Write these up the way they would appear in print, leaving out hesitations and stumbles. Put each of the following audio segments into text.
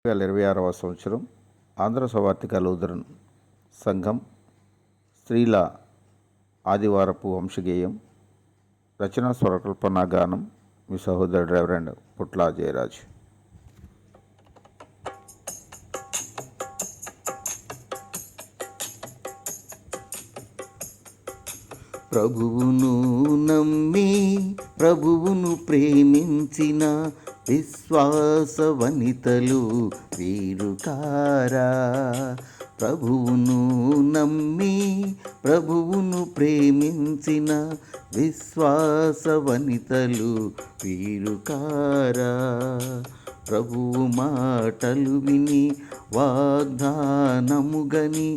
2026వ సంవత్సరం ఆంధ్ర సవార్తిక లూథరన్ సంఘం స్త్రీల ఆదివారపు వంశగేయం రచన స్వరకల్పన గానం మీ సహోదరుడు రెవరెండ్ పుట్ల జయరాజ్. ప్రభువును నమ్మి ప్రభువును ప్రేమించిన విశ్వాస వనితలు వీరు కారా. ప్రభువును నమ్మి ప్రభువును ప్రేమించిన విశ్వాస వనితలు వీరు కారా. ప్రభువు మాటలు విని వాగ్దానముగని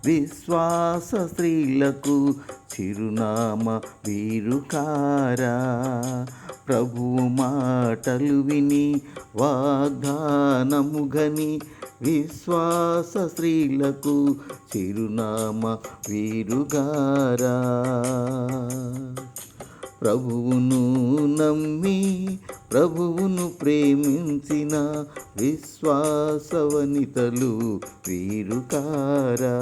విశ్వాస స్త్రీలకు చిరునామా వీరు కారా. ప్రభువు మాటలు విని వాగ్దానముగని విశ్వాస స్త్రీలకు చిరునామా వీరుగారా. ప్రభువును నమ్మి ప్రభువును ప్రేమించిన విశ్వాస వనితలు వీరుకారా.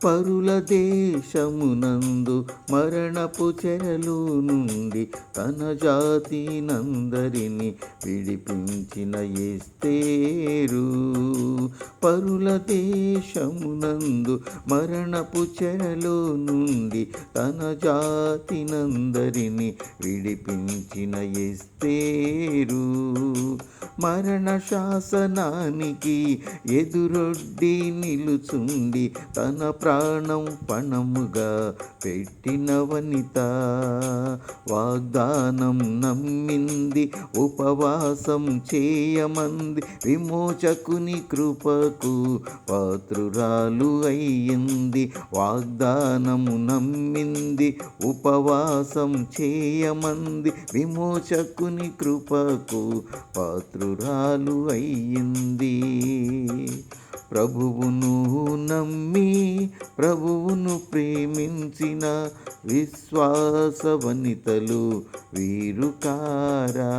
పరుల దేశమునందు మరణపు చెరలు నుండి తన జాతినందరిని విడిపించిన ఎస్తేరు. పరుల దేశమునందు మరణపు చెరలు నుండి తన జాతినందరిని విడిపించిన ఎస్తేరు. మరణ శాసనానికి ఎదురొడ్డి నిలుచుండి తన ప్రాణం పణముగా పెట్టిన వనిత. వాగ్దానం నమ్మింది, ఉపవాసం చేయమంది, విమోచకుని కృపకు పాత్రురాలు అయ్యింది. వాగ్దానము నమ్మింది, ఉపవాసం చేయమంది, విమోచకుని కృపకు పాత్రురాలు అయ్యింది. ప్రభువును నమ్మి ప్రభువును ప్రేమించిన విశ్వాస వనితలు వీరుకారా.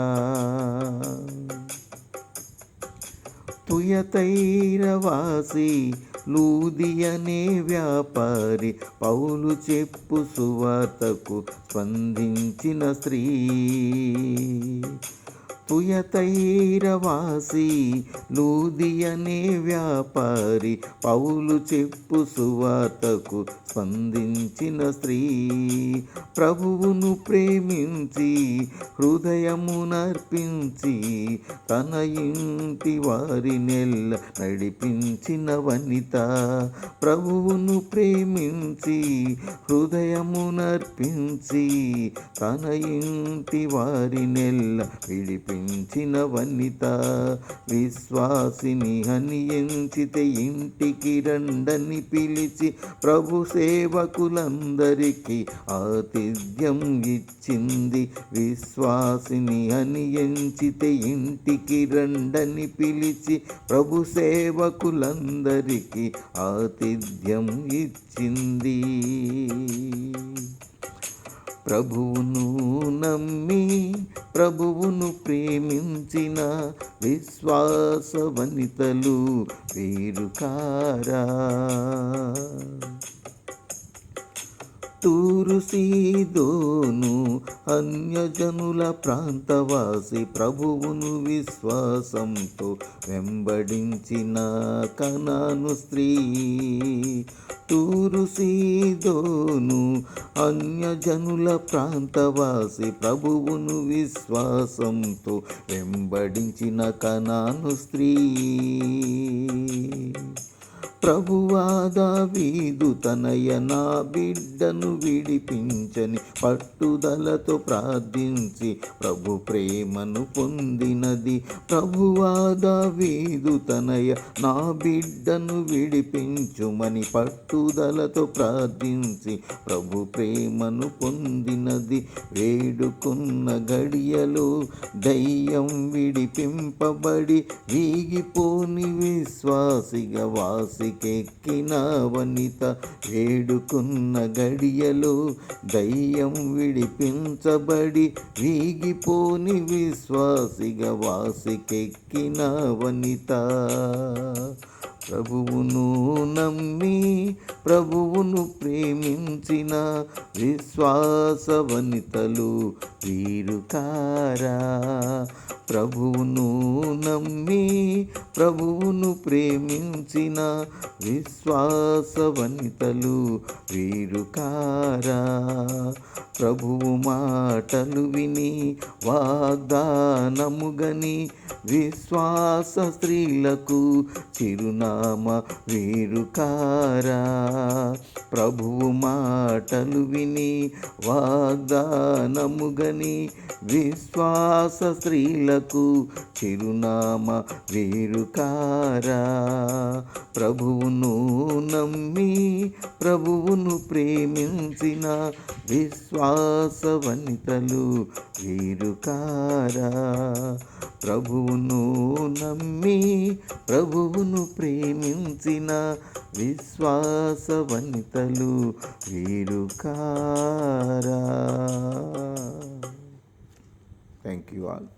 తుయతైరవాసి లూదియనే వ్యాపారి పౌలు చెప్పు సువార్తకు స్పందించిన స్త్రీ. తుయతైరవాసి లూదియనే వ్యాపారి పౌలు చెప్పు సువార్తకు స్పందించిన స్త్రీ. ప్రభువును ప్రేమించి హృదయమునర్పించి తన ఇంటి వారినెల్ల నడిపించిన వనిత. ప్రభువును ప్రేమించి హృదయమునర్పించి తన ఇంటి వారినెల్ల విడిపించిన వనిత. విశ్వాసిని హనియించితే ఇంటికి రండని పిలిచి ప్రభు సేవకులందరికీ ఆతిథ్యం ఇచ్చింది. విశ్వాసిని హనియించితే ఇంటికి రండని పిలిచి ప్రభు సేవకులందరికీ ఆతిథ్యం ఇచ్చింది. ప్రభువును నమ్మి ప్రభువును ప్రేమించిన విశ్వాస వనితలు వీరుకారా. తూరు సీదోను అన్యజనుల ప్రాంతవాసి ప్రభువును విశ్వాసంతో వెంబడించిన కనాను స్త్రీ. తూరు సీదోను అన్యజనుల ప్రాంతవాసి ప్రభువును విశ్వాసంతో వెంబడించిన కనాను స్త్రీ. ప్రభువా దావీదు తనయ నా బిడ్డను విడిపించని పట్టుదలతో ప్రార్థించి ప్రభు ప్రేమను పొందినది. ప్రభువా దావీదు తనయ నా బిడ్డను విడిపించుమని పట్టుదలతో ప్రార్థించి ప్రభు ప్రేమను పొందినది. వేడుకున్న గడియలో దయ్యం విడిపింపబడి వీగిపోని విశ్వాసిగా వాసి వాసికెక్కిన వనిత వేడుకున్న గడియలో దయ్యం విడిపించబడి వీగిపోని విశ్వాసిగా వాసికెక్కిన వనిత. ప్రభువును నమ్మి ప్రభువును ప్రేమించిన విశ్వాస వనితలు వీరు కారా. ప్రభువును నమ్మి ప్రభువును ప్రేమించిన విశ్వాస వనితలు వీరు కారా. ప్రభువు మాటలు విని వాగ్దానముగని విశ్వాస స్త్రీలకు చిరునామా వీరు కారా. ప్రభువు మాటలు విని వాగ్దానముగని విశ్వాస స్త్రీలకు చిరునామా వీరు కారా. ప్రభువును నమ్మి ప్రభువును ప్రేమించిన విశ్వాస వనితలు వీరు కారా. ప్రభువును నమ్మి ప్రభువును ప్రేమించిన విశ్వాస వనితలు వీరు కారా. Thank you all.